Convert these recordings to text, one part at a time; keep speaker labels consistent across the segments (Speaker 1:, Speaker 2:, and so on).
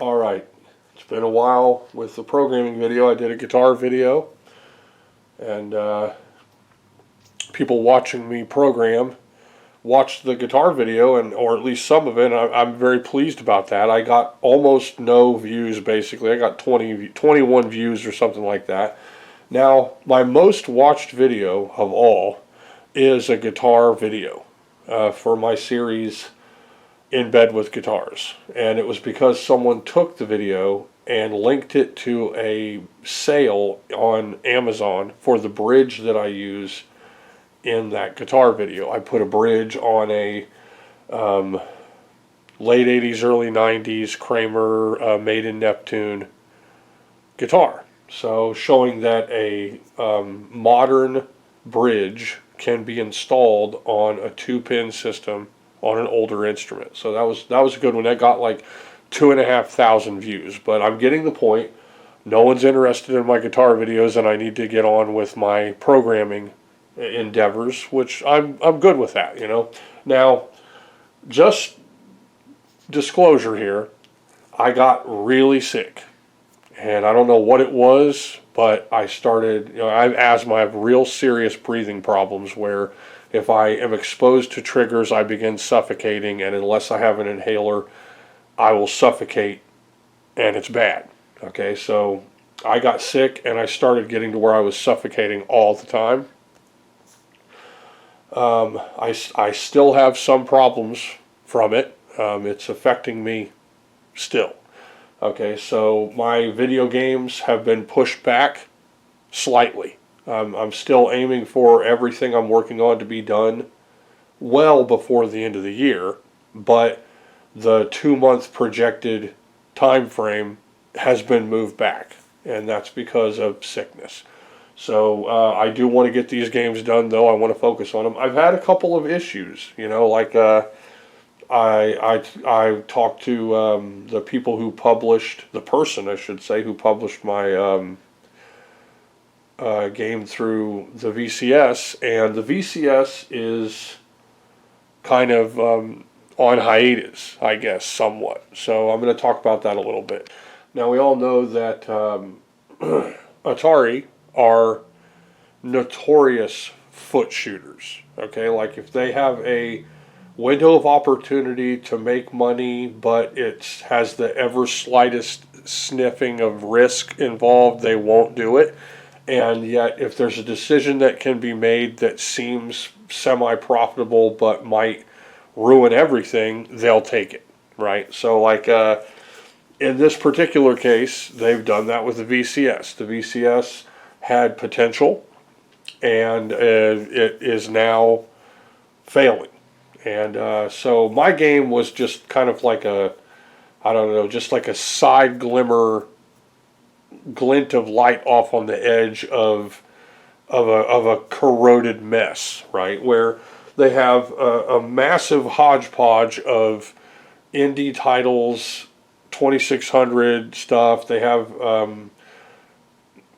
Speaker 1: Alright, it's been a while with the programming video. I did a guitar video, and people watching me program watched the guitar video, or at least some of it, and I'm very pleased about that. I got almost no views, basically. I got 21 views or something like that. Now, my most watched video of all is a guitar video for my series In Bed with Guitars, and it was because someone took the video and linked it to a sale on Amazon for the bridge that I use in that guitar video. I put a bridge on a late 80s, early 90s Kramer made in Neptune guitar. So showing that a modern bridge can be installed on a 2-pin system on an older instrument. So that was a good one. That got like 2,500 views. But I'm getting the point. No one's interested in my guitar videos, and I need to get on with my programming endeavors, which I'm good with that, you know. Now, just disclosure here, I got really sick, and I don't know what it was, but I started, you know, I have asthma. I have real serious breathing problems where if I am exposed to triggers, I begin suffocating, and unless I have an inhaler, I will suffocate, and it's bad. Okay, so I got sick, and I started getting to where I was suffocating all the time. I still have some problems from it. It's affecting me still. Okay, so my video games have been pushed back slightly. I'm still aiming for everything I'm working on to be done well before the end of the year, but the 2-month projected time frame has been moved back, and that's because of sickness. So I do want to get these games done, though. I want to focus on them. I've had a couple of issues, you know, like I talked to the people who published, the person I should say, who published my game through the VCS, and the VCS is kind of on hiatus, I guess, somewhat. So I'm going to talk about that a little bit. Now, we all know that Atari are notorious foot shooters. Okay, like if they have a window of opportunity to make money, but it has the ever slightest sniffing of risk involved, they won't do it. And yet, if there's a decision that can be made that seems semi-profitable but might ruin everything, they'll take it, right? So, like in this particular case, they've done that with the VCS. The VCS had potential, and it is now failing. And so my game was just kind of like a, I don't know, just like a side glint of light off on the edge of a corroded mess, right? Where they have a massive hodgepodge of indie titles, 2600 stuff. They have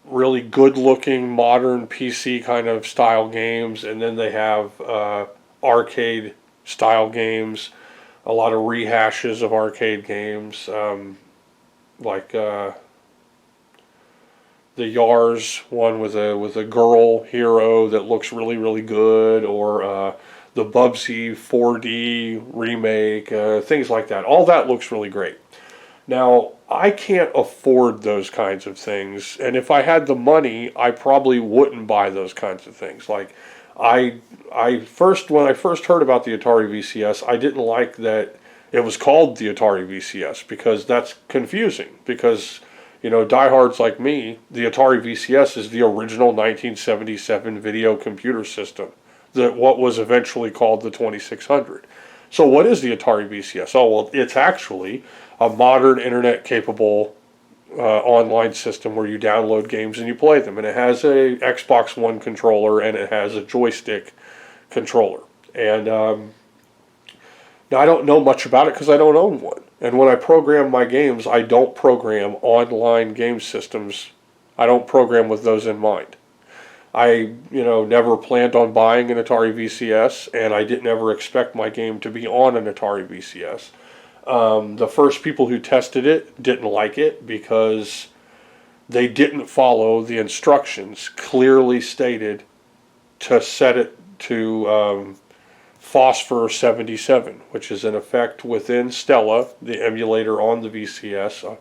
Speaker 1: really good-looking modern PC kind of style games, and then they have arcade style games, a lot of rehashes of arcade games, like the Yars one with a girl hero that looks really, really good, or the Bubsy 4D remake, things like that. All that looks really great. Now, I can't afford those kinds of things, and if I had the money, I probably wouldn't buy those kinds of things. Like, when I first heard about the Atari VCS, I didn't like that it was called the Atari VCS, because that's confusing. Because, you know, diehards like me, the Atari VCS is the original 1977 video computer system, what was eventually called the 2600. So what is the Atari VCS? Oh, well, it's actually a modern internet-capable online system where you download games and you play them. And it has a Xbox One controller, and it has a joystick controller. And now I don't know much about it because I don't own one. And when I program my games, I don't program online game systems. I don't program with those in mind. I, never planned on buying an Atari VCS, and I didn't ever expect my game to be on an Atari VCS. The first people who tested it didn't like it because they didn't follow the instructions clearly stated to set it to phosphor 77, which is in effect within Stella, the emulator on the VCS,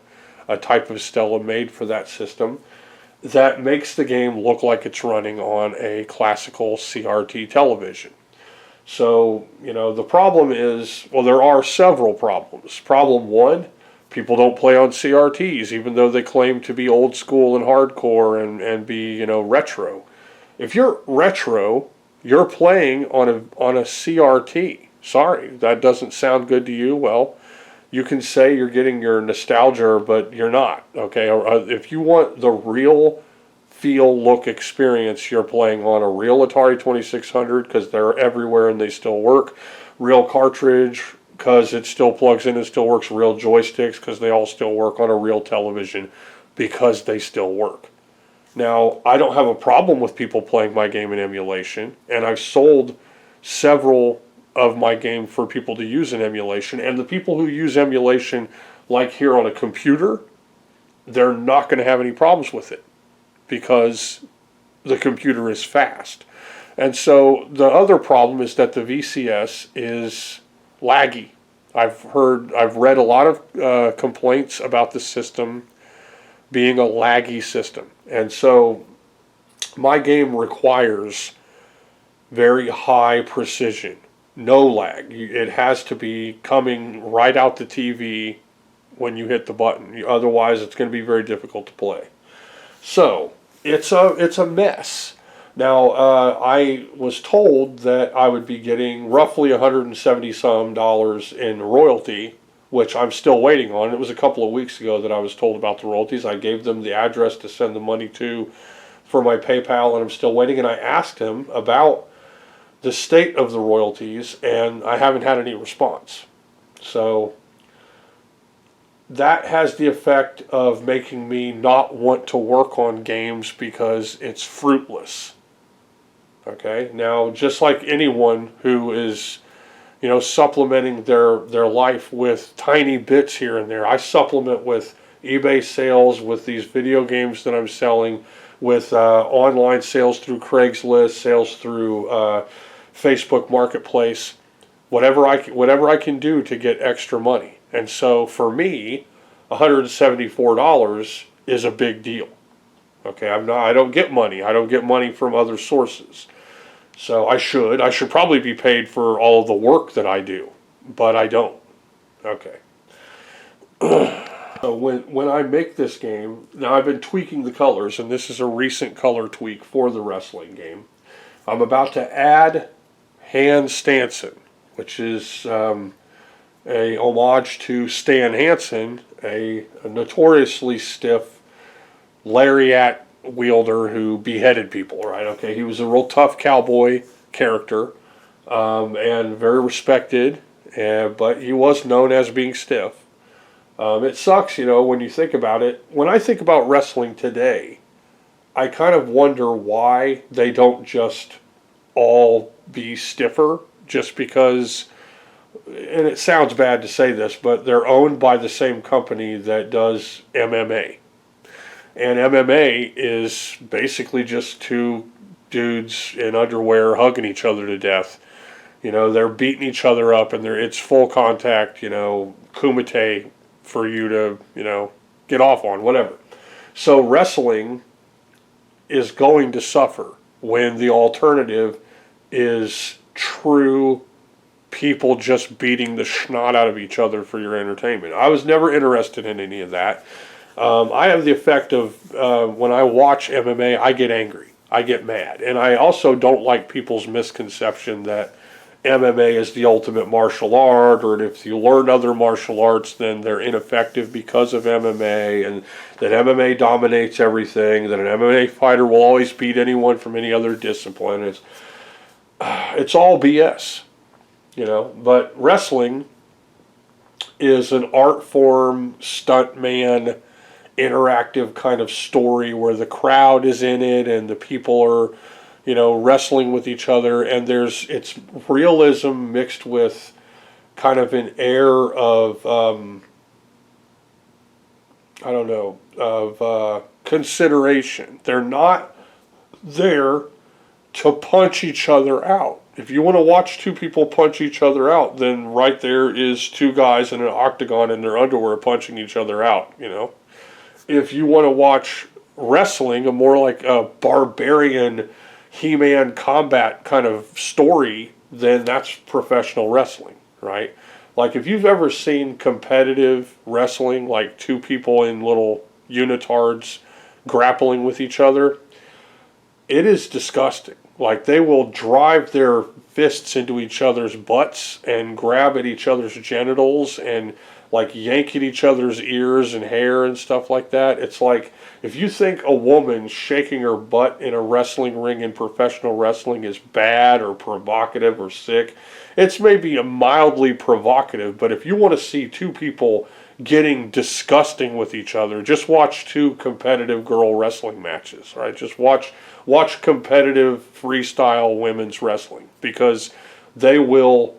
Speaker 1: a type of Stella made for that system, that makes the game look like it's running on a classical CRT television. So, the problem is, well, there are several problems. Problem one, people don't play on CRTs, even though they claim to be old school and hardcore and be, retro. If you're retro, you're playing on a CRT. Sorry, that doesn't sound good to you. Well, you can say you're getting your nostalgia, but you're not, okay? If you want the real feel, look, experience, you're playing on a real Atari 2600 because they're everywhere and they still work. Real cartridge because it still plugs in and still works. Real joysticks because they all still work on a real television because they still work. Now, I don't have a problem with people playing my game in emulation, and I've sold several of my game for people to use in emulation, and the people who use emulation like here on a computer, they're not going to have any problems with it because the computer is fast. And so the other problem is that the VCS is laggy. I've read a lot of complaints about the system being a laggy system. And so my game requires very high precision, no lag. It has to be coming right out the TV when you hit the button. Otherwise, it's going to be very difficult to play. So it's a mess. Now, I was told that I would be getting roughly $170 some in royalty, which I'm still waiting on. It was a couple of weeks ago that I was told about the royalties. I gave them the address to send the money to for my PayPal, and I'm still waiting. And I asked him about the state of the royalties, and I haven't had any response. So that has the effect of making me not want to work on games because it's fruitless. Okay, now just like anyone who is, supplementing their life with tiny bits here and there, I supplement with eBay sales, with these video games that I'm selling, with online sales through Craigslist, sales through Facebook Marketplace, whatever I can do to get extra money. And so for me, $174 is a big deal. Okay, I don't get money. I don't get money from other sources. So I should probably be paid for all of the work that I do, but I don't. Okay. So when I make this game, now I've been tweaking the colors, and this is a recent color tweak for the wrestling game. I'm about to add Hans Stanson, which is a homage to Stan Hansen, a notoriously stiff lariat wielder who beheaded people, right? Okay, he was a real tough cowboy character, and very respected, but he was known as being stiff. It sucks, when you think about it. When I think about wrestling today, I kind of wonder why they don't just all be stiffer, just because, and it sounds bad to say this, but they're owned by the same company that does MMA. And MMA is basically just two dudes in underwear hugging each other to death. They're beating each other up, and it's full contact, kumite for you to, get off on, whatever. So wrestling is going to suffer when the alternative is true people just beating the snot out of each other for your entertainment. I was never interested in any of that. I have the effect of when I watch MMA, I get angry. I get mad. And I also don't like people's misconception that MMA is the ultimate martial art, or if you learn other martial arts, then they're ineffective because of MMA, and that MMA dominates everything, that an MMA fighter will always beat anyone from any other discipline. It's all BS, But wrestling is an art form, stuntman, interactive kind of story where the crowd is in it and the people are, wrestling with each other, and it's realism mixed with kind of an air of, I don't know, of consideration. They're not there to punch each other out. If you want to watch two people punch each other out, then right there is two guys in an octagon in their underwear punching each other out, you know. If you want to watch wrestling, a more like a barbarian He-Man combat kind of story, then that's professional wrestling, right? Like if you've ever seen competitive wrestling, like two people in little unitards grappling with each other, it is disgusting. Like they will drive their fists into each other's butts and grab at each other's genitals and like yank at each other's ears and hair and stuff like that. It's like if you think a woman shaking her butt in a wrestling ring in professional wrestling is bad or provocative or sick, it's maybe a mildly provocative, but if you want to see two people getting disgusting with each other, just watch two competitive girl wrestling matches, right? Just watch competitive freestyle women's wrestling, because they will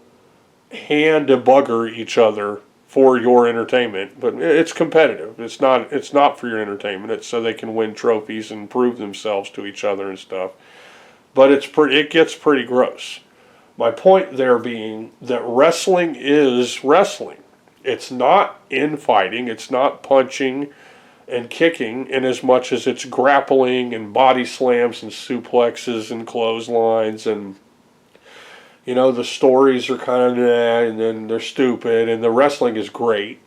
Speaker 1: hand a bugger each other for your entertainment, but it's competitive. It's not for your entertainment. It's so they can win trophies and prove themselves to each other and stuff. But it gets pretty gross. My point there being that wrestling is wrestling. It's not infighting. It's not punching and kicking in as much as it's grappling and body slams and suplexes and clotheslines, and you know, the stories are kind of and then they're stupid, and the wrestling is great.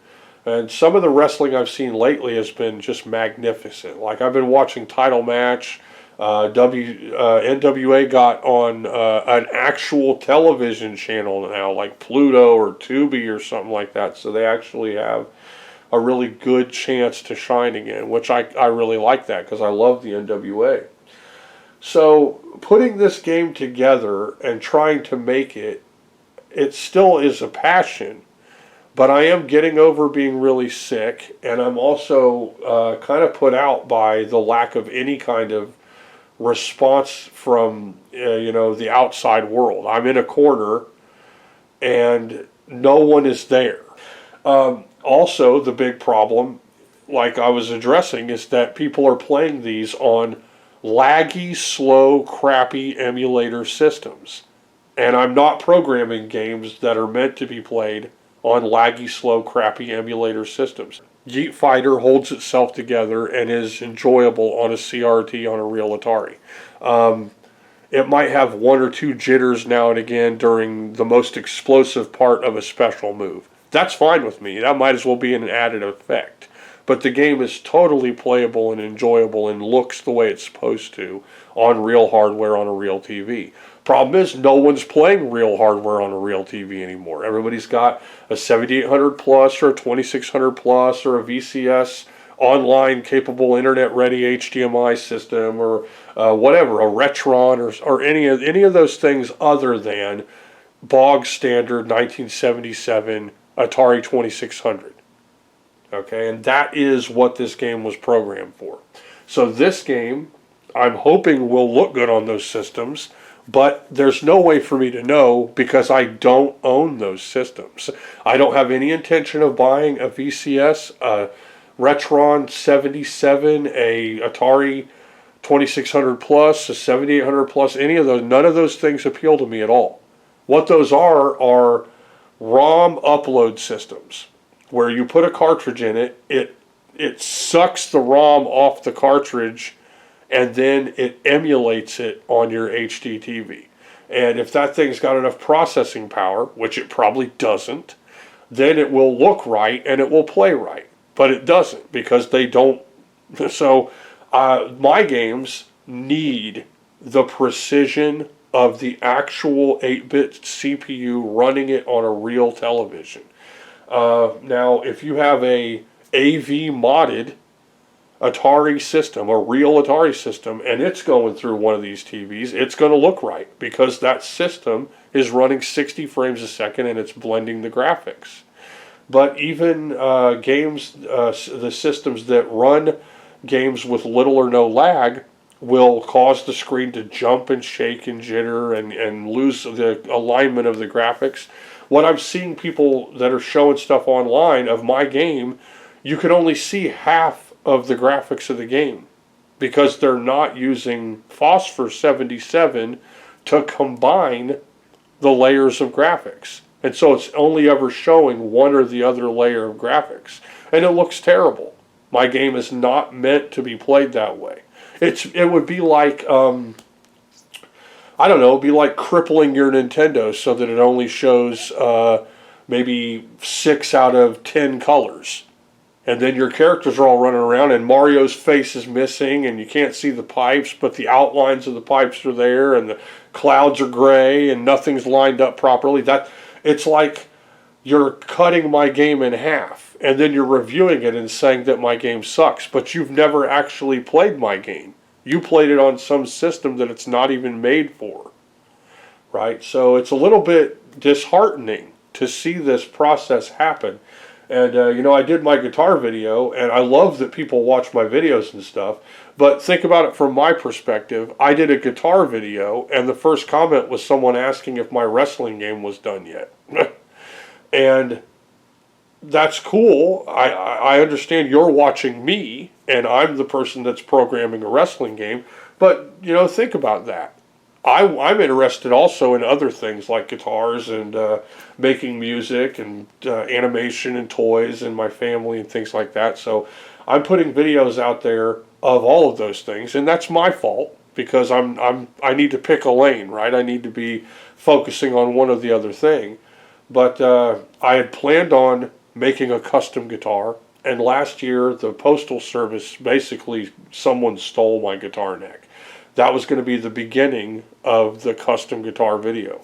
Speaker 1: And some of the wrestling I've seen lately has been just magnificent. Like I've been watching Title Match. NWA got on an actual television channel now, like Pluto or Tubi or something like that. So they actually have a really good chance to shine again, which I really like that because I love the NWA. So putting this game together and trying to make it still is a passion, but I am getting over being really sick, and I'm also kind of put out by the lack of any kind of response from the outside world. I'm in a corner and no one is there. Also, the big problem, like I was addressing, is that people are playing these on laggy, slow, crappy emulator systems. And I'm not programming games that are meant to be played on laggy, slow, crappy emulator systems. Yeet Fighter holds itself together and is enjoyable on a CRT on a real Atari. It might have one or two jitters now and again during the most explosive part of a special move. That's fine with me. That might as well be an added effect. But the game is totally playable and enjoyable and looks the way it's supposed to on real hardware on a real TV. Problem is, no one's playing real hardware on a real TV anymore. Everybody's got a 7800 plus or a 2600 plus or a VCS online capable internet ready HDMI system or whatever, a Retron or any of those things other than bog standard 1977 Atari 2600. Okay, and that is what this game was programmed for. So this game, I'm hoping will look good on those systems, but there's no way for me to know because I don't own those systems. I don't have any intention of buying a VCS, a Retron 77, a Atari 2600 plus, a 7800 plus, any of those. None of those things appeal to me at all. What those are ROM upload systems, where you put a cartridge in it, it sucks the ROM off the cartridge, and then it emulates it on your HD TV. And if that thing's got enough processing power, which it probably doesn't, then it will look right and it will play right. But it doesn't, because they don't. So my games need the precision of the actual 8-bit CPU running it on a real television. Now, if you have a AV modded Atari system, a real Atari system, and it's going through one of these TVs, it's going to look right because that system is running 60 frames a second and it's blending the graphics. But even games, the systems that run games with little or no lag will cause the screen to jump and shake and jitter and lose the alignment of the graphics. what I'm seeing people that are showing stuff online of my game, you can only see half of the graphics of the game because they're not using Phosphor 77 to combine the layers of graphics. And so it's only ever showing one or the other layer of graphics. And it looks terrible. My game is not meant to be played that way. It would be like, I don't know, it'd be like crippling your Nintendo so that it only shows maybe 6 out of 10 colors. And then your characters are all running around and Mario's face is missing and you can't see the pipes, but the outlines of the pipes are there and the clouds are gray and nothing's lined up properly. It's like you're cutting my game in half and then you're reviewing it and saying that my game sucks, but you've never actually played my game. You played it on some system that it's not even made for, right? So it's a little bit disheartening to see this process happen. And, you know, I did my guitar video, and I love that people watch my videos and stuff, but think about it from my perspective. I did a guitar video, and the first comment was someone asking if my wrestling game was done yet. And that's cool. I understand you're watching me, and I'm the person that's programming a wrestling game, but, you know, think about that. I'm interested also in other things like guitars and making music and animation and toys and my family and things like that. So I'm putting videos out there of all of those things, and that's my fault because I need to pick a lane, right? I need to be focusing on one or the other thing. But I had planned on making a custom guitar, and last year the Postal Service basically someone stole my guitar neck. That was going to be the beginning of the custom guitar video.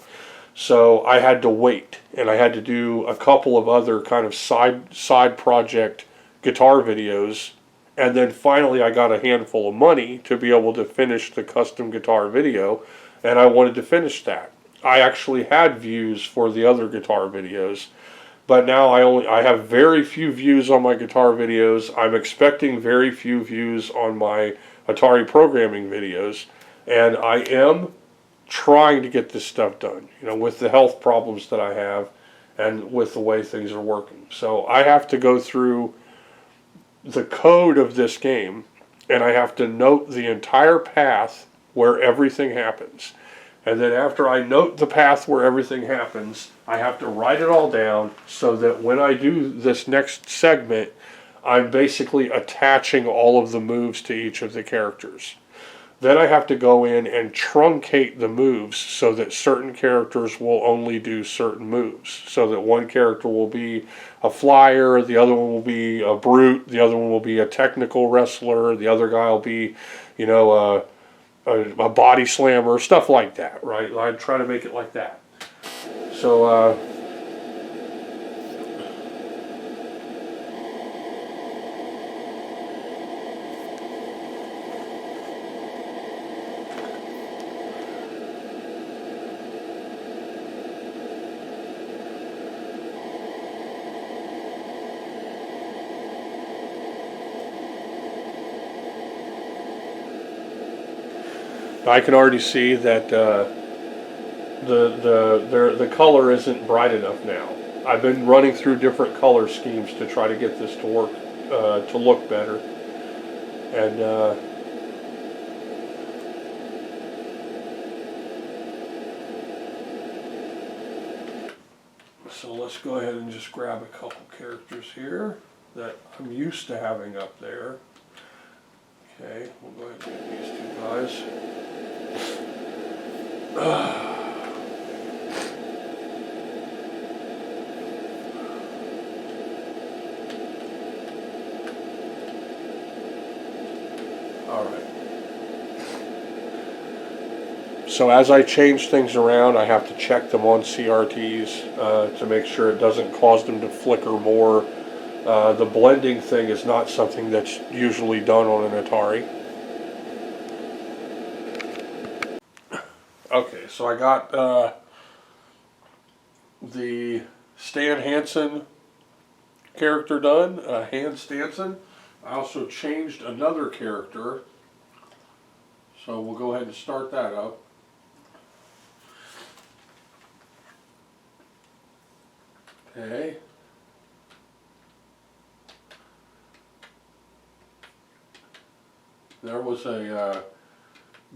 Speaker 1: So I had to wait, and I had to do a couple of other kind of side project guitar videos, and then finally I got a handful of money to be able to finish the custom guitar video, and I wanted to finish that. I actually had views for the other guitar videos, but now I have very few views on my guitar videos. I'm expecting very few views on my Atari programming videos, and I am trying to get this stuff done, you know, with the health problems that I have and with the way things are working. So I have to go through the code of this game, and I have to note the entire path where everything happens. And then after I note the path where everything happens, I have to write it all down so that when I do this next segment, I'm basically attaching all of the moves to each of the characters. Then I have to go in and truncate the moves so that certain characters will only do certain moves. So that one character will be a flyer, the other one will be a brute, the other one will be a technical wrestler, the other guy will be, you know, a body slammer, stuff like that, right? I try to make it like that. So, I can already see that the color isn't bright enough now. I've been running through different color schemes to try to get this to work, to look better. And so let's go ahead and just grab a couple characters here that I'm used to having up there. Okay, we'll go ahead and get these two guys. All right. So as I change things around, I have to check them on CRTs to make sure it doesn't cause them to flicker more. The blending thing is not something that's usually done on an Atari. Okay, so I got the Stan Hansen character done, Hans Stanson. I also changed another character, so we'll go ahead and start that up. Okay. There was a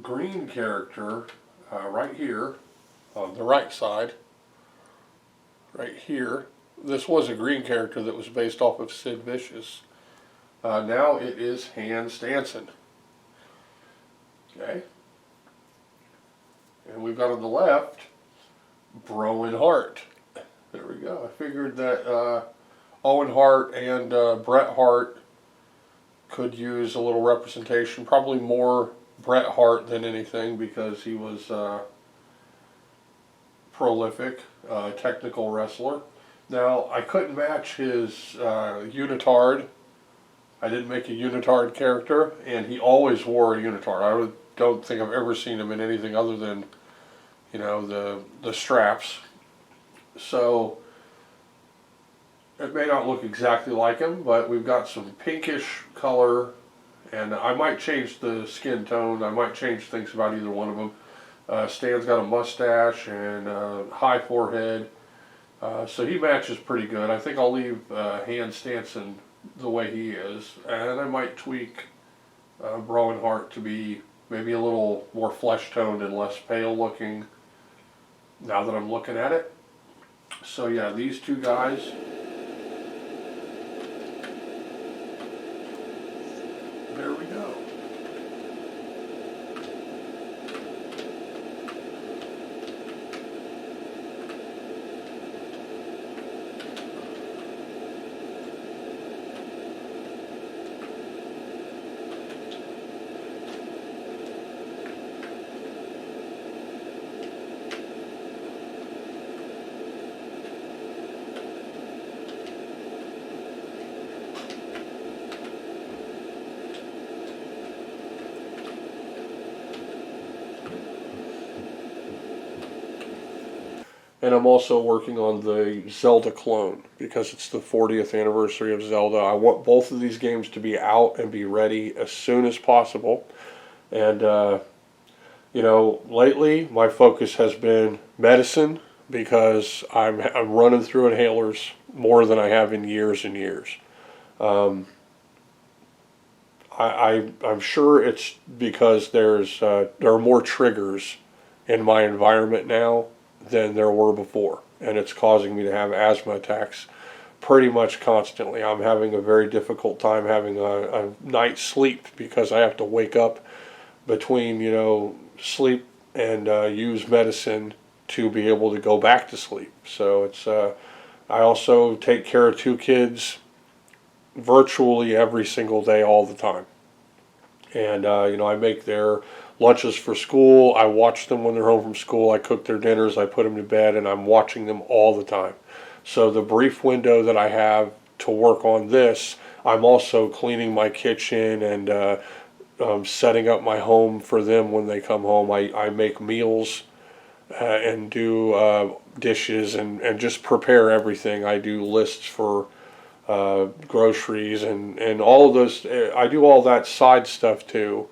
Speaker 1: green character right here on the right side, right here. This was a green character that was based off of Sid Vicious. Now it is Hans Stanson. Okay. And we've got on the left, Broen Hart. There we go. I figured that Owen Hart and Bret Hart could use a little representation. Probably more Bret Hart than anything because he was prolific, technical wrestler. Now, I couldn't match his unitard. I didn't make a unitard character, and he always wore a unitard. I don't think I've ever seen him in anything other than, you know, the straps. So it may not look exactly like him, but we've got some pinkish color, and I might change the skin tone. I might change things about either one of them. Stan's got a mustache and a high forehead, so he matches pretty good. I think I'll leave Hans Stanson the way he is, and I might tweak Broen Hart to be maybe a little more flesh toned and less pale looking now that I'm looking at it. So yeah, these two guys. There we go. And I'm also working on the Zelda clone because it's the 40th anniversary of Zelda. I want both of these games to be out and be ready as soon as possible. And, you know, lately my focus has been medicine because I'm running through inhalers more than I have in years and years. I'm sure it's because there are more triggers in my environment now than there were before, and it's causing me to have asthma attacks pretty much constantly. I'm having a very difficult time having a night's sleep because I have to wake up between, you know, sleep and use medicine to be able to go back to sleep. So it's I also take care of two kids virtually every single day all the time. And, you know, I make their lunches for school. I watch them when they're home from school. I cook their dinners. I put them to bed, and I'm watching them all the time. So the brief window that I have to work on this, I'm also cleaning my kitchen and setting up my home for them when they come home. I make meals and do dishes and just prepare everything. I do lists for groceries and all of those. I do all that side stuff too.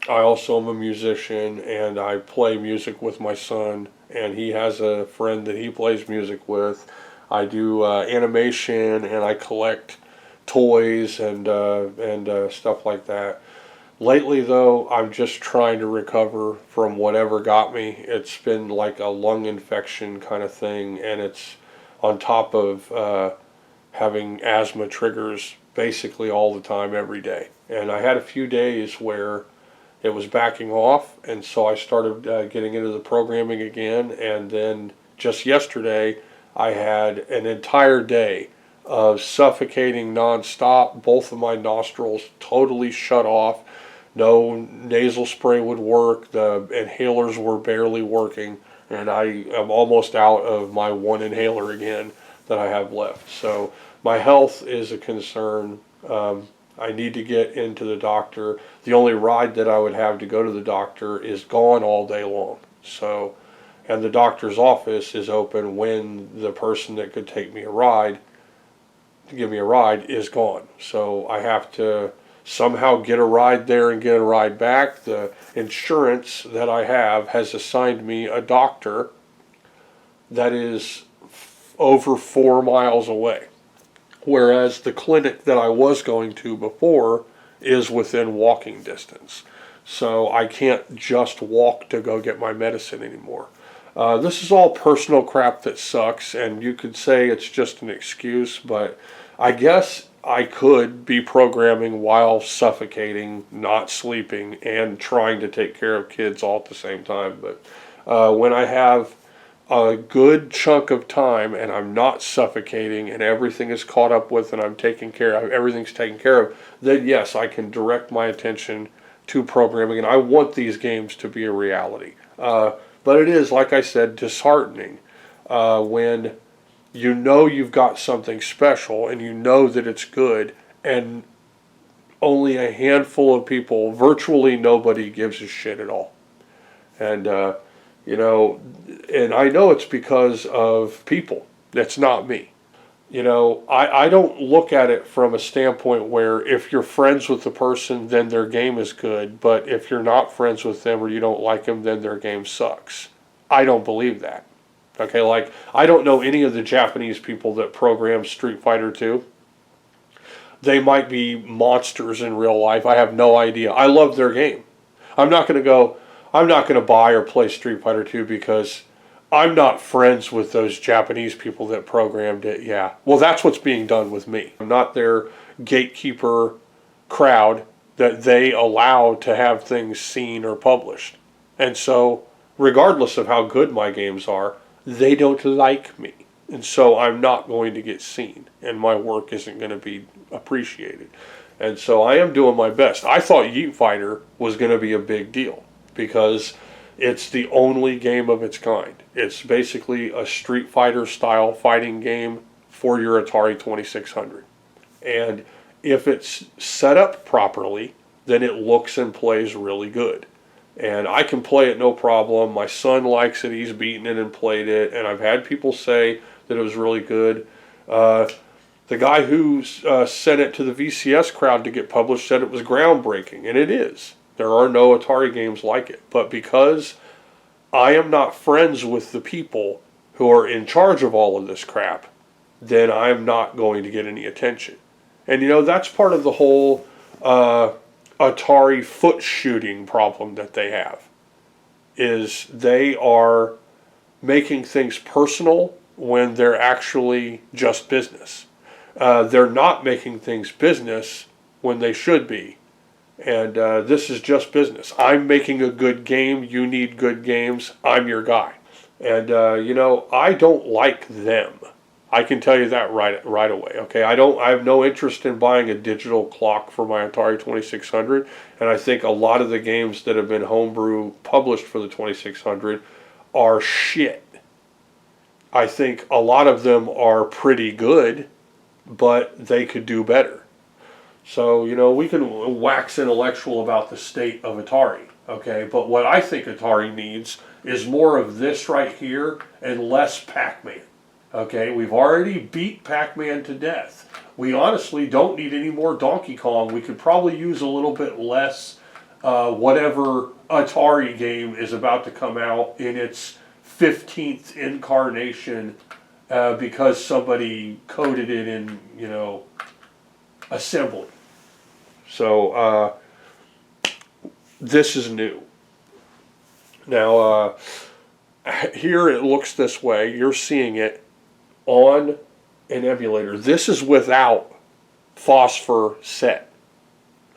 Speaker 1: I also am a musician, and I play music with my son, and he has a friend that he plays music with. I do animation, and I collect toys and stuff like that. Lately, though, I'm just trying to recover from whatever got me. It's been like a lung infection kind of thing, and it's on top of having asthma triggers basically all the time, every day. And I had a few days where it was backing off, and so I started getting into the programming again, and then just yesterday I had an entire day of suffocating nonstop. Both of my nostrils totally shut off. No nasal spray would work. The inhalers were barely working, and I am almost out of my one inhaler again that I have left. So my health is a concern. I need to get into the doctor. The only ride that I would have to go to the doctor is gone all day long. So, and the doctor's office is open when the person that could take me a ride, to give me a ride, is gone. So I have to somehow get a ride there and get a ride back. The insurance that I have has assigned me a doctor that is over 4 miles away. Whereas the clinic that I was going to before is within walking distance. So I can't just walk to go get my medicine anymore. This is all personal crap that sucks, and you could say it's just an excuse, but I guess I could be programming while suffocating, not sleeping, and trying to take care of kids all at the same time. But when I have a good chunk of time and I'm not suffocating and everything is caught up with and I'm taking care of, everything's taken care of, then yes, I can direct my attention to programming, and I want these games to be a reality. But it is, like I said, disheartening when you know you've got something special and you know that it's good, and only a handful of people, virtually nobody, gives a shit at all. And, you know, and I know it's because of people. That's not me. You know, I don't look at it from a standpoint where if you're friends with the person, then their game is good. But if you're not friends with them or you don't like them, then their game sucks. I don't believe that. Okay, like, I don't know any of the Japanese people that program Street Fighter 2. They might be monsters in real life. I have no idea. I love their game. I'm not going to buy or play Street Fighter 2 because I'm not friends with those Japanese people that programmed it. Yeah. Well, that's what's being done with me. I'm not their gatekeeper crowd that they allow to have things seen or published. And so, regardless of how good my games are, they don't like me. And so I'm not going to get seen, and my work isn't going to be appreciated. And so I am doing my best. I thought Yeet Fighter was going to be a big deal because it's the only game of its kind. It's basically a Street Fighter style fighting game for your Atari 2600. And if it's set up properly, then it looks and plays really good. And I can play it no problem. My son likes it. He's beaten it and played it. And I've had people say that it was really good. The guy who sent it to the VCS crowd to get published said it was groundbreaking. And it is. There are no Atari games like it. But because I am not friends with the people who are in charge of all of this crap, then I'm not going to get any attention. And you know, that's part of the whole Atari foot shooting problem that they have, is they are making things personal when they're actually just business. They're not making things business when they should be. And this is just business. I'm making a good game. You need good games. I'm your guy. And, you know, I don't like them. I can tell you that right away. Okay, I have no interest in buying a digital clock for my Atari 2600. And I think a lot of the games that have been homebrew published for the 2600 are shit. I think a lot of them are pretty good, but they could do better. So, you know, we can wax intellectual about the state of Atari, okay? But what I think Atari needs is more of this right here and less Pac-Man, okay? We've already beat Pac-Man to death. We honestly don't need any more Donkey Kong. We could probably use a little bit less whatever Atari game is about to come out in its 15th incarnation because somebody coded it in, you know, assembly. So this is new. Now here it looks this way. You're seeing it on an emulator. This is without phosphor set.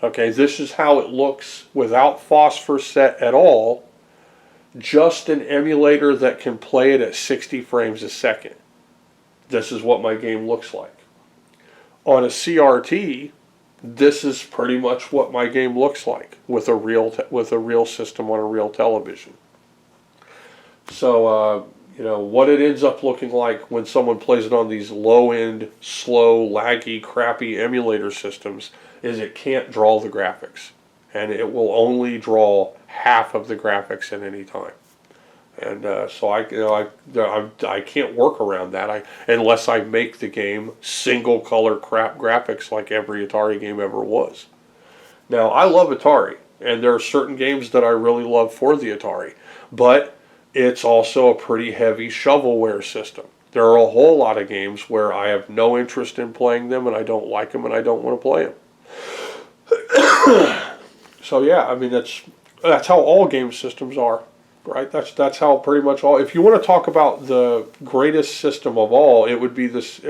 Speaker 1: Okay, this is how it looks without phosphor set at all. Just an emulator that can play it at 60 frames a second. This is what my game looks like. On a CRT, this is pretty much what my game looks like with a real system on a real television. So, you know, what it ends up looking like when someone plays it on these low-end, slow, laggy, crappy emulator systems is it can't draw the graphics. And it will only draw half of the graphics at any time. And so I can't work around that unless I make the game single color crap graphics like every Atari game ever was. Now, I love Atari, and there are certain games that I really love for the Atari, but it's also a pretty heavy shovelware system. There are a whole lot of games where I have no interest in playing them, and I don't like them, and I don't want to play them. So yeah, I mean that's how all game systems are, right? That's how pretty much all. If you want to talk about the greatest system of all, it would be this,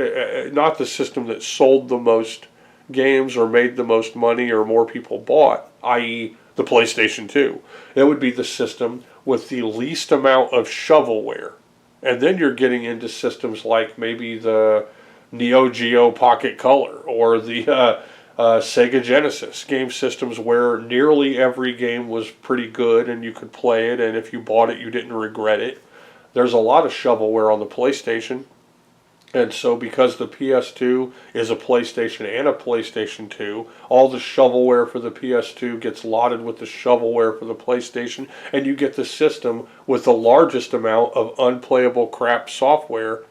Speaker 1: not the system that sold the most games or made the most money or more people bought, i.e. the PlayStation 2. It would be the system with the least amount of shovelware. And then you're getting into systems like maybe the Neo Geo Pocket Color or the Sega Genesis game systems where nearly every game was pretty good and you could play it, and if you bought it you didn't regret it. There's a lot of shovelware on the PlayStation. And so because the PS2 is a PlayStation and a PlayStation 2, all the shovelware for the PS2 gets lotted with the shovelware for the PlayStation, and you get the system with the largest amount of unplayable crap software,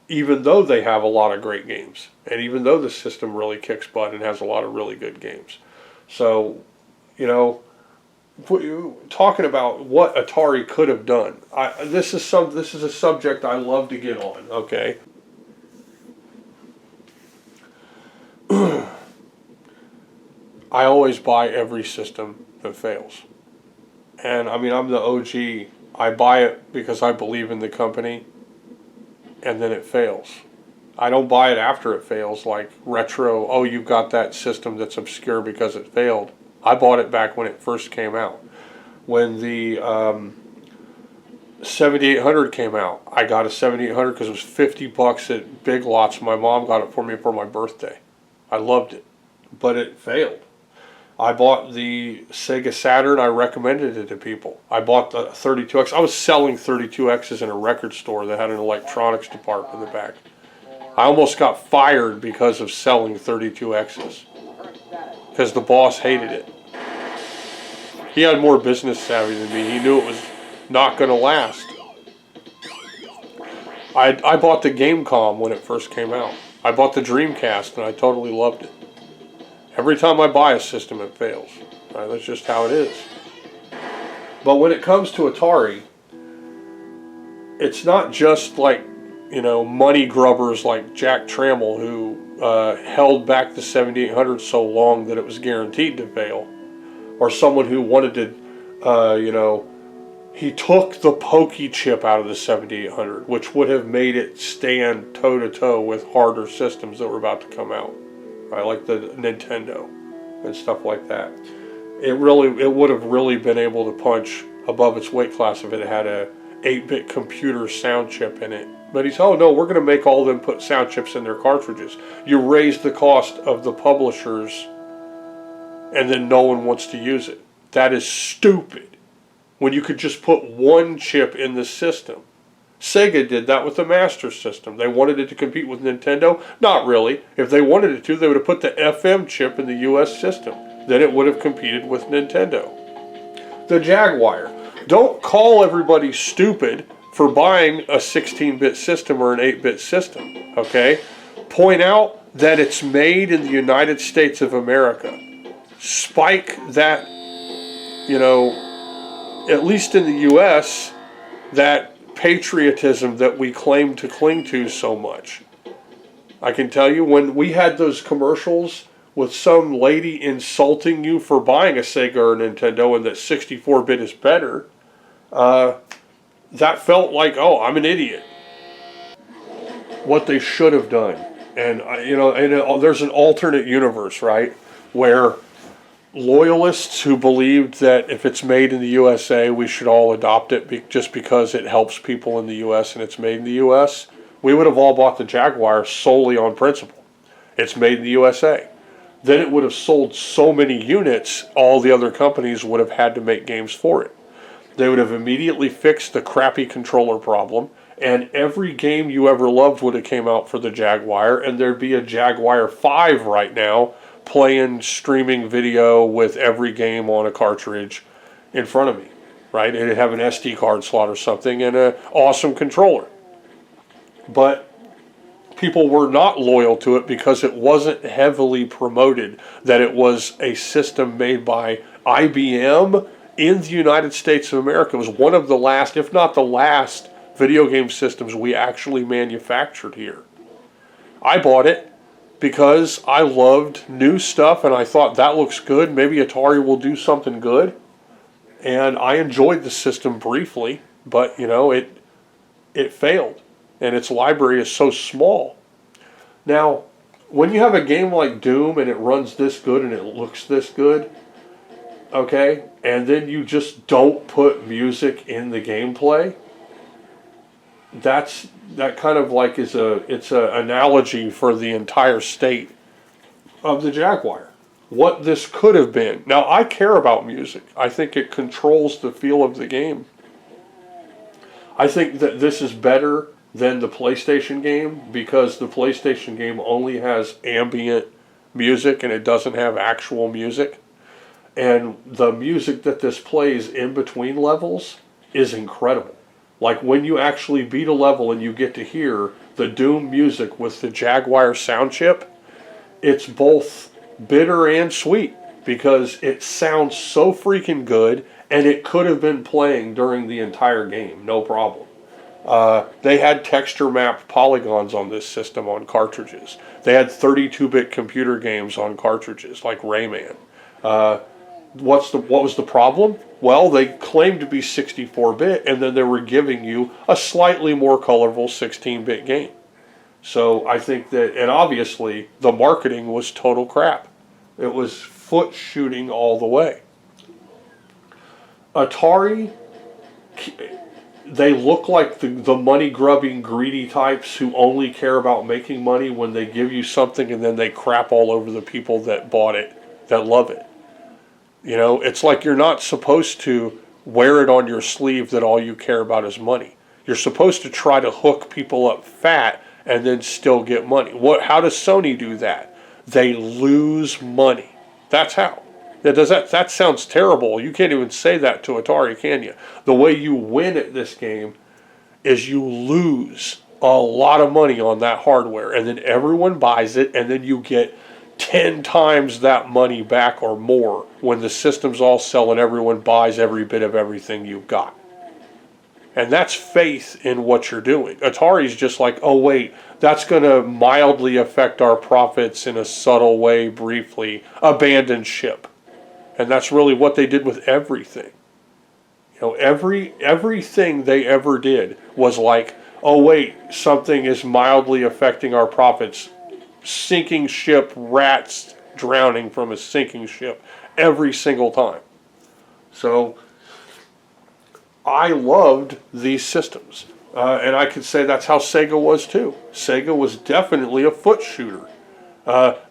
Speaker 1: even though they have a lot of great games. And even though the system really kicks butt and has a lot of really good games. So, you know, talking about what Atari could have done, this is a subject I love to get on, okay? I always buy every system that fails. And I mean, I'm the OG. I buy it because I believe in the company, and then it fails. I don't buy it after it fails, like retro, oh, you've got that system that's obscure because it failed. I bought it back when it first came out. When the 7800 came out, I got a 7800 because it was $50 at Big Lots. My mom got it for me for my birthday. I loved it, but it failed. I bought the Sega Saturn. I recommended it to people. I bought the 32X. I was selling 32Xs in a record store that had an electronics department in the back. I almost got fired because of selling 32Xs because the boss hated it. He had more business savvy than me. He knew it was not going to last. I bought the Gamecom when it first came out. I bought the Dreamcast and I totally loved it. Every time I buy a system, it fails. Right? That's just how it is. But when it comes to Atari, it's not just like, you know, money grubbers like Jack Trammell who held back the 7800 so long that it was guaranteed to fail, or someone who wanted to, you know, he took the pokey chip out of the 7800, which would have made it stand toe-to-toe with harder systems that were about to come out, right? Like the Nintendo and stuff like that. It would have really been able to punch above its weight class if it had a 8-bit computer sound chip in it. But he's, oh no, we're going to make all of them put sound chips in their cartridges. You raise the cost of the publishers, and then no one wants to use it. That is stupid. When you could just put one chip in the system. Sega did that with the Master System. They wanted it to compete with Nintendo? Not really. If they wanted it to, they would have put the FM chip in the US system. Then it would have competed with Nintendo. The Jaguar. Don't call everybody stupid for buying a 16-bit system or an 8-bit system, okay? Point out that it's made in the United States of America. Spike that, you know, at least in the U.S., that patriotism that we claim to cling to so much. I can tell you, when we had those commercials with some lady insulting you for buying a Sega or a Nintendo and that 64-bit is better, that felt like, oh, I'm an idiot. What they should have done. And, you know, and there's an alternate universe, right, where loyalists who believed that if it's made in the USA, we should all adopt it just because it helps people in the US and it's made in the US, we would have all bought the Jaguar solely on principle. It's made in the USA. Then it would have sold so many units, all the other companies would have had to make games for it. They would have immediately fixed the crappy controller problem, and every game you ever loved would have came out for the Jaguar, and there'd be a Jaguar 5 right now playing streaming video with every game on a cartridge in front of me, right? It'd have an SD card slot or something and an awesome controller. But people were not loyal to it because it wasn't heavily promoted that it was a system made by IBM, in the United States of America. It was one of the last, if not the last, video game systems we actually manufactured here. I bought it because I loved new stuff and I thought that looks good. Maybe Atari will do something good. And I enjoyed the system briefly, but it failed. And its library is so small. Now, when you have a game like Doom and it runs this good and it looks this good, okay, and then you just don't put music in the gameplay, that kind of like it's an analogy for the entire state of the Jaguar. What this could have been. Now, I care about music. I think it controls the feel of the game. I think that this is better than the PlayStation game because the PlayStation game only has ambient music and it doesn't have actual music. And the music that this plays in between levels is incredible. Like when you actually beat a level and you get to hear the Doom music with the Jaguar sound chip, it's both bitter and sweet because it sounds so freaking good and it could have been playing during the entire game, no problem. They had texture mapped polygons on this system on cartridges. They had 32-bit computer games on cartridges like Rayman. What was the problem? Well, they claimed to be 64-bit and then they were giving you a slightly more colorful 16-bit game. So I think that, and obviously the marketing was total crap. It was foot shooting all the way. Atari, they look like the money-grubbing, greedy types who only care about making money when they give you something and then they crap all over the people that bought it, that love it. It's like you're not supposed to wear it on your sleeve that all you care about is money. You're supposed to try to hook people up fat and then still get money. How does Sony do that? They lose money. That's how. That sounds terrible. You can't even say that to Atari, can you? The way you win at this game is you lose a lot of money on that hardware, and then everyone buys it, and then you get 10 times that money back or more when the system's all sell and everyone buys every bit of everything you've got. And that's faith in what you're doing. Atari's just like, oh wait, that's going to mildly affect our profits in a subtle way briefly. Abandon ship. And that's really what they did with everything. Everything they ever did was like, oh wait, something is mildly affecting our profits. Sinking ship, rats drowning from a sinking ship every single time. So I loved these systems. And I could say that's how Sega was too. Sega was definitely a foot shooter.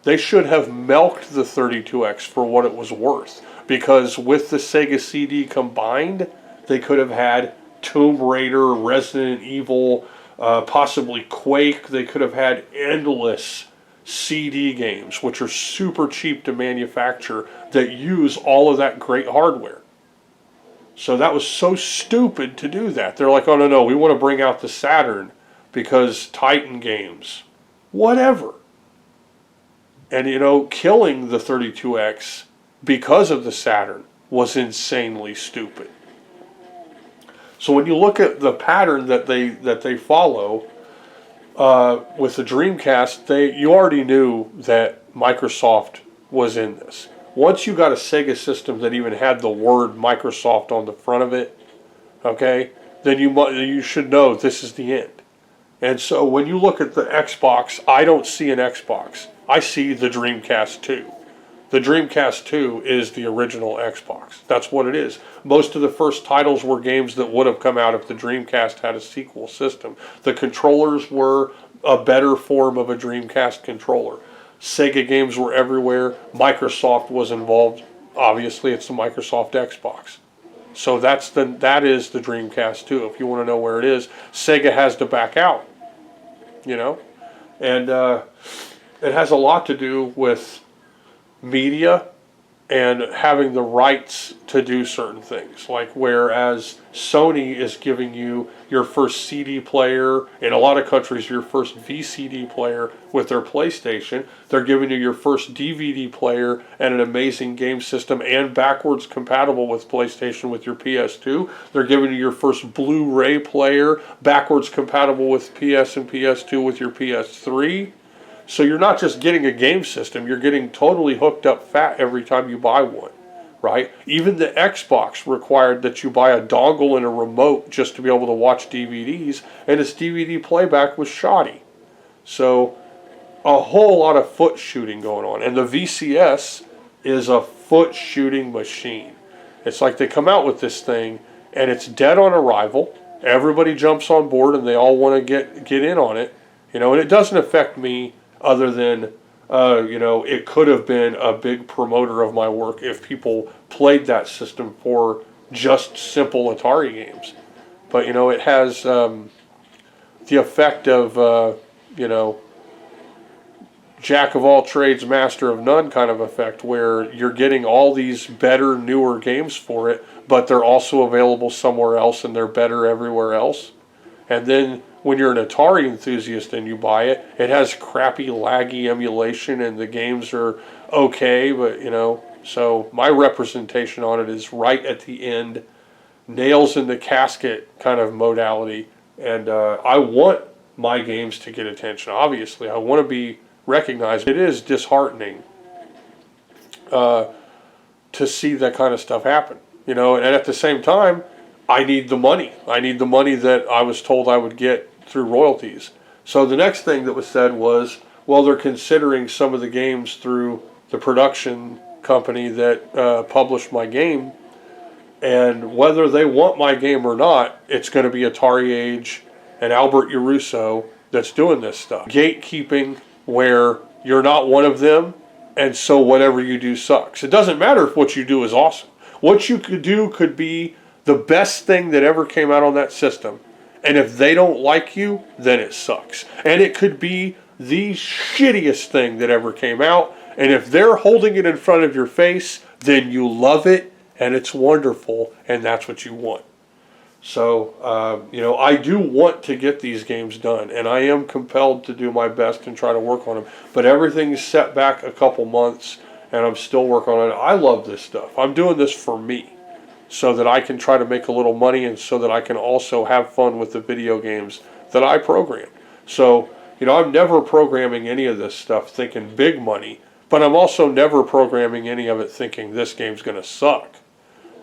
Speaker 1: They should have milked the 32X for what it was worth. Because with the Sega CD combined, they could have had Tomb Raider, Resident Evil, possibly Quake. They could have had endless CD games, which are super cheap to manufacture, that use all of that great hardware. So that was so stupid to do that. They're like, oh no, we want to bring out the Saturn because Titan games. Whatever. And killing the 32X because of the Saturn was insanely stupid. So when you look at the pattern that they follow with the Dreamcast, you already knew that Microsoft was in this. Once you got a Sega system that even had the word Microsoft on the front of it, okay, then you should know this is the end. And so when you look at the Xbox, I don't see an Xbox. I see the Dreamcast 2. The Dreamcast 2 is the original Xbox. That's what it is. Most of the first titles were games that would have come out if the Dreamcast had a sequel system. The controllers were a better form of a Dreamcast controller. Sega games were everywhere. Microsoft was involved. Obviously, it's the Microsoft Xbox. So that is the Dreamcast 2. If you want to know where it is, Sega has to back out. And it has a lot to do with media and having the rights to do certain things. Like whereas Sony is giving you your first CD player, in a lot of countries your first VCD player with their PlayStation, they're giving you your first DVD player and an amazing game system and backwards compatible with PlayStation with your PS2. They're giving you your first Blu-ray player, backwards compatible with PS and PS2 with your PS3. So you're not just getting a game system, you're getting totally hooked up fat every time you buy one, right? Even the Xbox required that you buy a dongle and a remote just to be able to watch DVDs, and its DVD playback was shoddy. So a whole lot of foot shooting going on. And the VCS is a foot shooting machine. It's like they come out with this thing, and it's dead on arrival. Everybody jumps on board, and they all want to get in on it. And it doesn't affect me other than, it could have been a big promoter of my work if people played that system for just simple Atari games. But, it has the effect of, jack of all trades, master of none kind of effect, where you're getting all these better, newer games for it, but they're also available somewhere else and they're better everywhere else. And then when you're an Atari enthusiast and you buy it, it has crappy, laggy emulation and the games are okay, but so my representation on it is right at the end, nails in the casket kind of modality. And I want my games to get attention, obviously. I want to be recognized. It is disheartening to see that kind of stuff happen, and at the same time, I need the money. I need the money that I was told I would get through royalties. So the next thing that was said was, well, they're considering some of the games through the production company that published my game, and whether they want my game or not, it's going to be Atari Age and Albert Uruso that's doing this stuff. Gatekeeping where you're not one of them, and so whatever you do sucks. It doesn't matter if what you do is awesome. What you could do could be the best thing that ever came out on that system. And if they don't like you, then it sucks. And it could be the shittiest thing that ever came out. And if they're holding it in front of your face, then you love it and it's wonderful and that's what you want. So, I do want to get these games done. And I am compelled to do my best and try to work on them. But everything's set back a couple months and I'm still working on it. I love this stuff. I'm doing this for me, so that I can try to make a little money and so that I can also have fun with the video games that I program. So, I'm never programming any of this stuff thinking big money, but I'm also never programming any of it thinking this game's going to suck.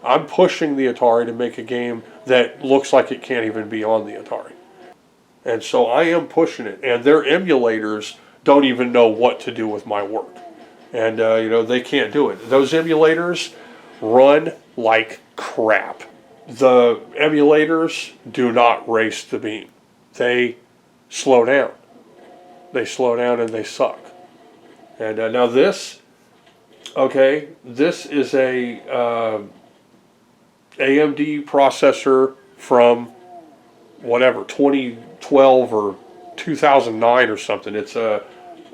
Speaker 1: I'm pushing the Atari to make a game that looks like it can't even be on the Atari. And so I am pushing it, and their emulators don't even know what to do with my work. And, they can't do it. Those emulators run like crap. The emulators do not race the beam. They slow down. They slow down and they suck. And now this is a AMD processor from whatever, 2012 or 2009 or something. It's a,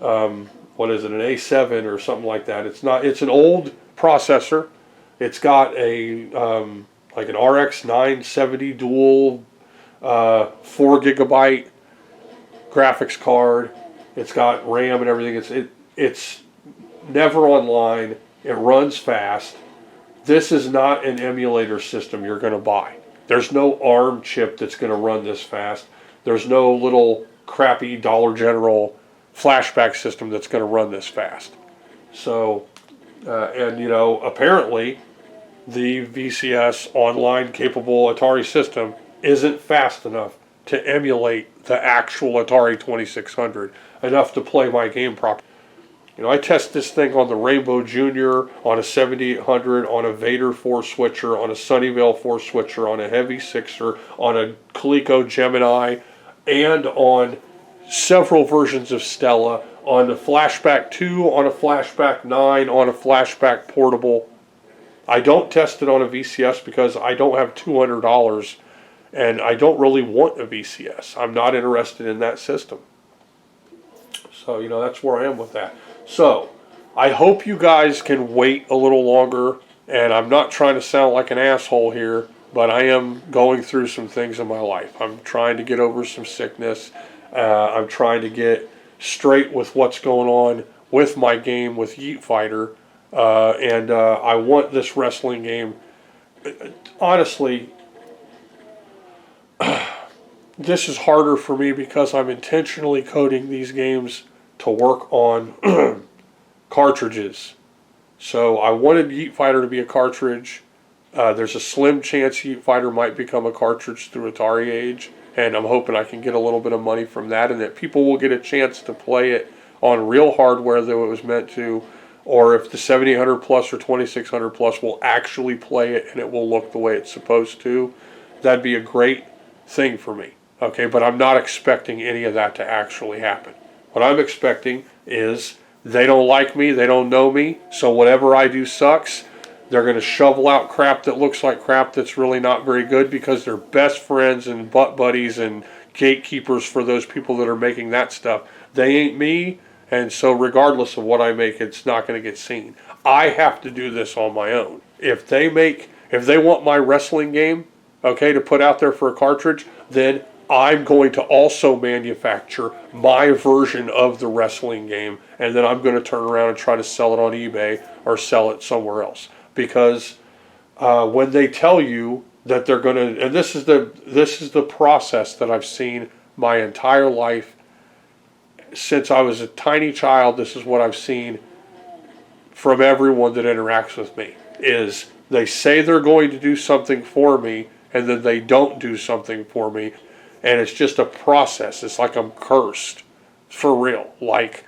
Speaker 1: an A7 or something like that. It's an old processor. It's got a like an RX 970 dual 4 gigabyte graphics card. It's got RAM and everything. It's never online. It runs fast. This is not an emulator system you're going to buy. There's no ARM chip that's going to run this fast. There's no little crappy Dollar General flashback system that's going to run this fast. So, apparently the VCS online capable Atari system isn't fast enough to emulate the actual Atari 2600 enough to play my game properly. I test this thing on the Rainbow Junior, on a 7800, on a Vader 4 switcher, on a Sunnyvale 4 switcher, on a Heavy 6er, on a Coleco Gemini, and on several versions of Stella, on a Flashback 2, on a Flashback 9, on a Flashback Portable. I don't test it on a VCS because I don't have $200 and I don't really want a VCS. I'm not interested in that system. So, that's where I am with that. So, I hope you guys can wait a little longer, and I'm not trying to sound like an asshole here, but I am going through some things in my life. I'm trying to get over some sickness. I'm trying to get straight with what's going on with my game with Yeet Fighter, and I want this wrestling game. Honestly, this is harder for me because I'm intentionally coding these games to work on cartridges. So I wanted Yeet Fighter to be a cartridge. There's a slim chance Yeet Fighter might become a cartridge through Atari Age, and I'm hoping I can get a little bit of money from that, and that people will get a chance to play it on real hardware that it was meant to, or if the 7800 plus or 2600 plus will actually play it and it will look the way it's supposed to. That'd be a great thing for me. Okay, but I'm not expecting any of that to actually happen. What I'm expecting is they don't like me, they don't know me, so whatever I do sucks. They're going to shovel out crap that looks like crap that's really not very good because they're best friends and butt buddies and gatekeepers for those people that are making that stuff. They ain't me, and so regardless of what I make, it's not going to get seen. I have to do this on my own. If they want my wrestling game, okay, to put out there for a cartridge, then I'm going to also manufacture my version of the wrestling game, and then I'm going to turn around and try to sell it on eBay or sell it somewhere else. Because when they tell you that they're going to, and this is the process that I've seen my entire life since I was a tiny child. This is what I've seen from everyone that interacts with me, is they say they're going to do something for me, and then they don't do something for me. And it's just a process. It's like I'm cursed. For real. Like,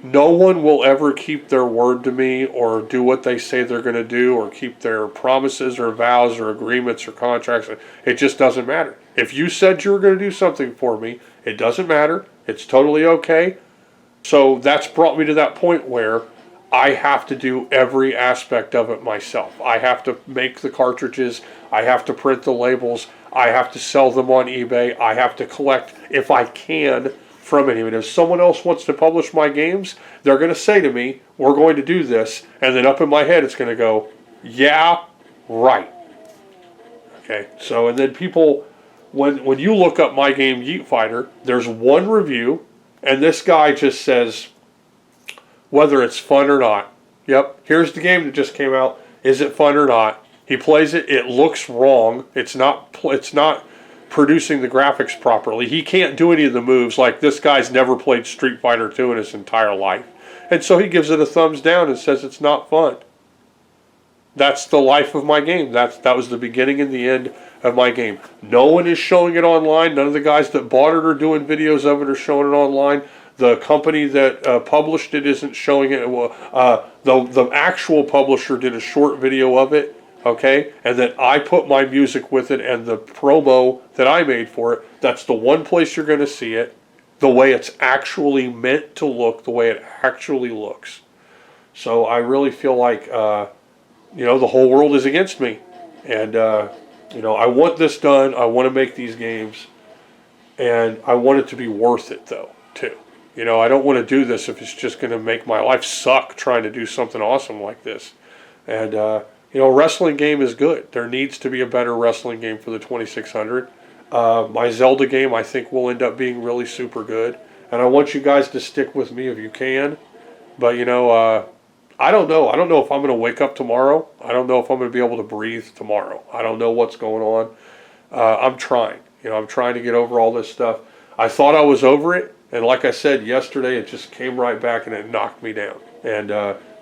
Speaker 1: no one will ever keep their word to me or do what they say they're going to do or keep their promises or vows or agreements or contracts. It just doesn't matter. If you said you were going to do something for me, it doesn't matter. It's totally okay. So that's brought me to that point where I have to do every aspect of it myself. I have to make the cartridges. I have to print the labels. I have to sell them on eBay. I have to collect, if I can, from anyone. If someone else wants to publish my games, they're going to say to me, we're going to do this. And then up in my head, it's going to go, yeah, right. Okay, so, and then people, when you look up my game, Yeet Fighter, there's one review, and this guy just says whether it's fun or not. Yep, here's the game that just came out. Is it fun or not? He plays it. It looks wrong. It's not producing the graphics properly. He can't do any of the moves. Like, this guy's never played Street Fighter 2 in his entire life. And so he gives it a thumbs down and says it's not fun. That's the life of my game. That was the beginning and the end of my game. No one is showing it online. None of the guys that bought it or doing videos of it are showing it online. The company that published it isn't showing it. The actual publisher did a short video of it. Okay, and then I put my music with it and the promo that I made for it. That's the one place you're going to see it, the way it's actually meant to look, the way it actually looks. So I really feel like, the whole world is against me. And, I want this done. I want to make these games. And I want it to be worth it, though, too. I don't want to do this if it's just going to make my life suck trying to do something awesome like this. And, a wrestling game is good. There needs to be a better wrestling game for the 2600. My Zelda game, I think, will end up being really super good. And I want you guys to stick with me if you can. But, I don't know. I don't know if I'm going to wake up tomorrow. I don't know if I'm going to be able to breathe tomorrow. I don't know what's going on. I'm trying. I'm trying to get over all this stuff. I thought I was over it. And like I said yesterday, it just came right back and it knocked me down. And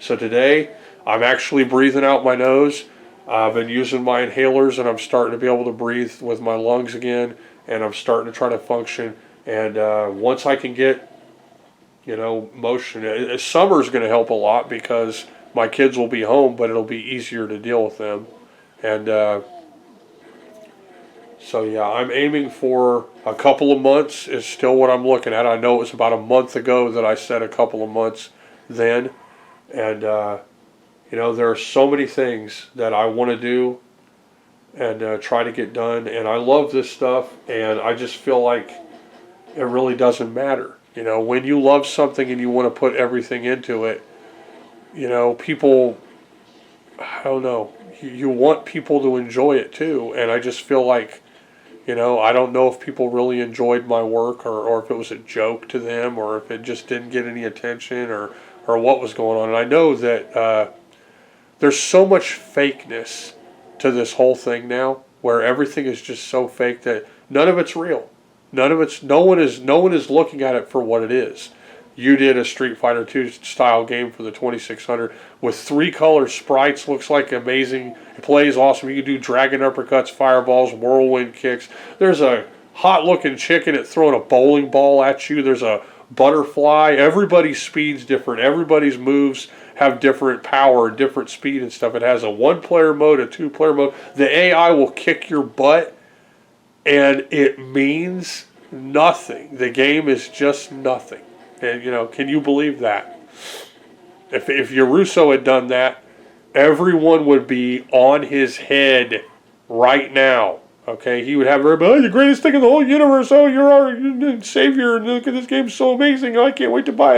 Speaker 1: so today, I'm actually breathing out my nose. I've been using my inhalers and I'm starting to be able to breathe with my lungs again. And I'm starting to try to function. And once I can get, motion, summer's going to help a lot because my kids will be home, but it'll be easier to deal with them. And so yeah, I'm aiming for a couple of months is still what I'm looking at. I know it was about a month ago that I said a couple of months then. And, there are so many things that I want to do and try to get done. And I love this stuff, and I just feel like it really doesn't matter. When you love something and you want to put everything into it, people, I don't know, you want people to enjoy it too. And I just feel like, I don't know if people really enjoyed my work or if it was a joke to them or if it just didn't get any attention or what was going on. And I know that there's so much fakeness to this whole thing now, where everything is just so fake that none of it's real. No one is looking at it for what it is. You did a Street Fighter 2 style game for the 2600 with 3 color sprites. Looks like amazing. It plays awesome. You can do dragon uppercuts, fireballs, whirlwind kicks. There's a hot looking chicken at throwing a bowling ball at you. There's a butterfly. Everybody's speed's different. Everybody's moves have different power, different speed and stuff. It has a 1-player mode, a 2-player mode. The AI will kick your butt, and it means nothing. The game is just nothing. And, can you believe that? If Yarusso had done that, everyone would be on his head right now. Okay, he would have everybody, the greatest thing in the whole universe. Oh, you're our savior. Look at this game, so amazing. I can't wait to buy it.